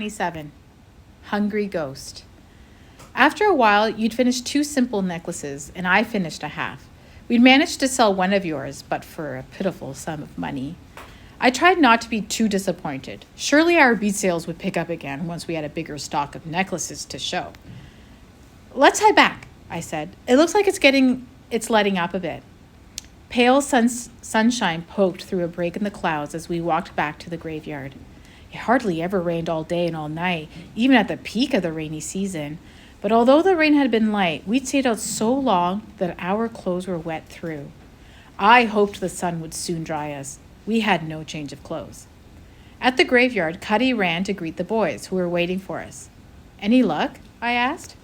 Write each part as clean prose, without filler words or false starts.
27. Hungry Ghost. After a while, you'd finished 2 simple necklaces, and I finished a half. We'd managed to sell one of yours, but for a pitiful sum of money. I tried not to be too disappointed. Surely our bead sales would pick up again once we had a bigger stock of necklaces to show. Let's head back, I said. It looks like it's letting up a bit. Pale sunshine poked through a break in the clouds as we walked back to the graveyard. It hardly ever rained all day and all night, even at the peak of the rainy season. But although the rain had been light, we'd stayed out so long that our clothes were wet through. I hoped the sun would soon dry us. We had no change of clothes. At the graveyard, Cuddy ran to greet the boys, who were waiting for us. "Any luck?" I asked.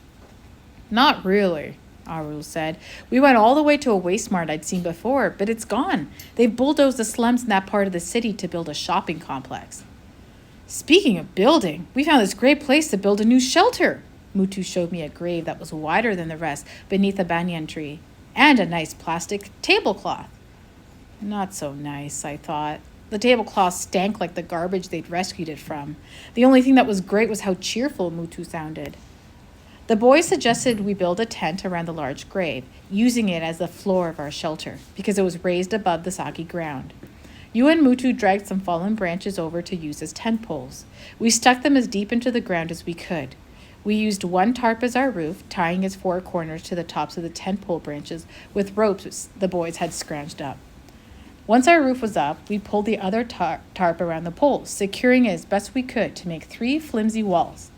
"Not really," Arul said. "We went all the way to a waste mart I'd seen before, but it's gone. They've bulldozed the slums in that part of the city to build a shopping complex." "Speaking of building, we found this great place to build a new shelter." Mutu showed me a grave that was wider than the rest beneath a banyan tree, and a nice plastic tablecloth. Not so nice, I thought. The tablecloth stank like the garbage they'd rescued it from. The only thing that was great was how cheerful Mutu sounded. The boys suggested we build a tent around the large grave, using it as the floor of our shelter, because it was raised above the soggy ground. You and Mutu dragged some fallen branches over to use as tent poles. We stuck them as deep into the ground as we could. We used one tarp as our roof, tying its 4 corners to the tops of the tent pole branches with ropes the boys had scrounged up. Once our roof was up, we pulled the other tarp around the poles, securing it as best we could to make 3 flimsy walls.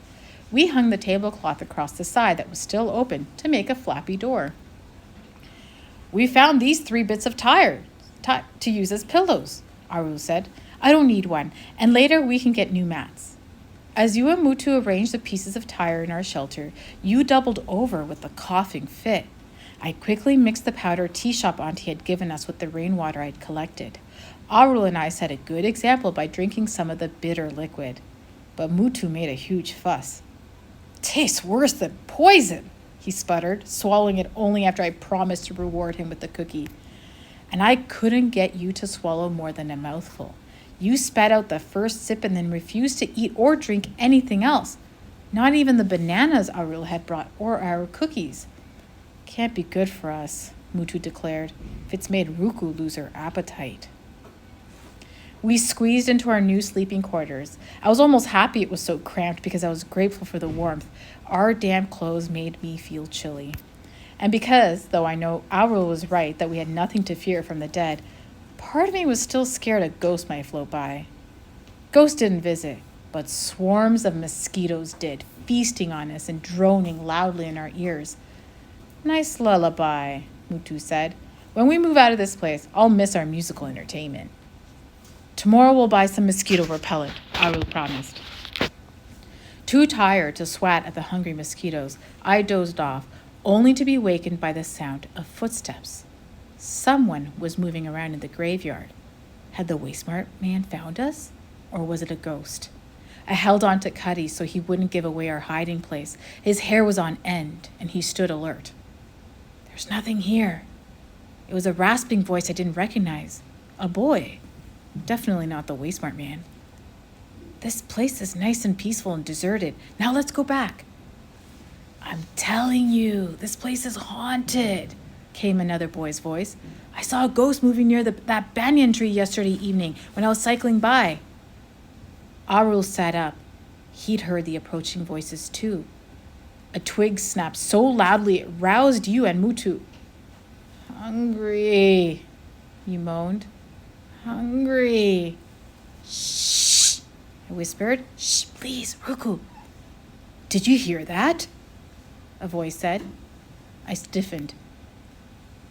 We hung the tablecloth across the side that was still open to make a flappy door. "We found these 3 bits of tire to use as pillows," Aru said. "I don't need one, and later we can get new mats." As you and Mutu arranged the pieces of tire in our shelter, you doubled over with a coughing fit. I quickly mixed the powder tea shop auntie had given us with the rainwater I'd collected. Aru and I set a good example by drinking some of the bitter liquid. But Mutu made a huge fuss. "Tastes worse than poison," he sputtered, swallowing it only after I promised to reward him with the cookie. "And I couldn't get you to swallow more than a mouthful. You spat out the first sip and then refused to eat or drink anything else. Not even the bananas Arul had brought or our cookies." "Can't be good for us," Mutu declared, "if it's made Ruku lose her appetite." We squeezed into our new sleeping quarters. I was almost happy it was so cramped because I was grateful for the warmth. Our damp clothes made me feel chilly. And because, though I know Aurel was right that we had nothing to fear from the dead, part of me was still scared a ghost might float by. Ghosts didn't visit, but swarms of mosquitoes did, feasting on us and droning loudly in our ears. "Nice lullaby," Mutu said. "When we move out of this place, I'll miss our musical entertainment." "Tomorrow we'll buy some mosquito repellent," Aru promised. Too tired to swat at the hungry mosquitoes, I dozed off, only to be wakened by the sound of footsteps. Someone was moving around in the graveyard. Had the waste mart man found us? Or was it a ghost? I held on to Cuddy so he wouldn't give away our hiding place. His hair was on end, and he stood alert. "There's nothing here." It was a rasping voice I didn't recognize. A boy. Definitely not the waste mart man. "This place is nice and peaceful and deserted. Now let's go back." "I'm telling you, this place is haunted," came another boy's voice. "I saw a ghost moving near that banyan tree yesterday evening when I was cycling by." Arul sat up. He'd heard the approaching voices too. A twig snapped so loudly it roused you and Mutu. "Hungry," you moaned. "Hungry." "Shh," I whispered. "Shh, please, Ruku." "Did you hear that?" a voice said. I stiffened.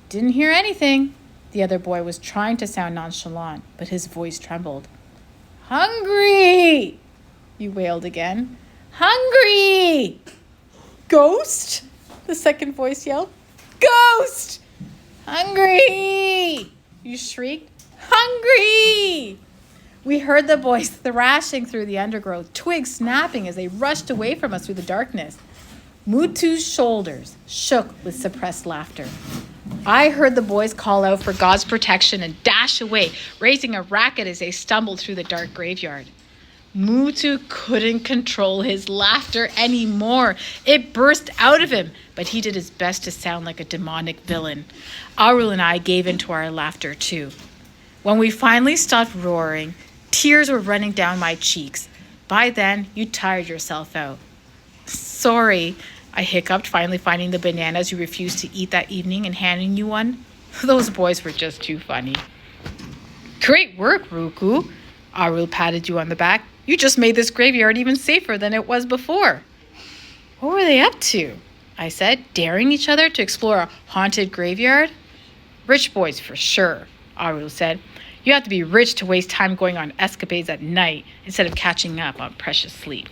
"Didn't hear anything." The other boy was trying to sound nonchalant, but his voice trembled. "Hungry!" you wailed again. "Hungry!" "Ghost?" the second voice yelled. "Ghost! Hungry!" you shrieked. "Hungry!" We heard the boys thrashing through the undergrowth, twigs snapping as they rushed away from us through the darkness. Mutu's shoulders shook with suppressed laughter. I heard the boys call out for God's protection and dash away, raising a racket as they stumbled through the dark graveyard. Mutu couldn't control his laughter anymore. It burst out of him, but he did his best to sound like a demonic villain. Arul and I gave in to our laughter too. When we finally stopped roaring, tears were running down my cheeks. By then, you tired yourself out. Sorry, I hiccuped, finally finding the bananas you refused to eat that evening and handing you one. Those boys were just too funny. Great work, Ruku. Arul patted you on the back. You just made this graveyard even safer than it was before. What were they up to? I said, daring each other to explore a haunted graveyard. Rich boys for sure, Arul said. You have to be rich to waste time going on escapades at night instead of catching up on precious sleep.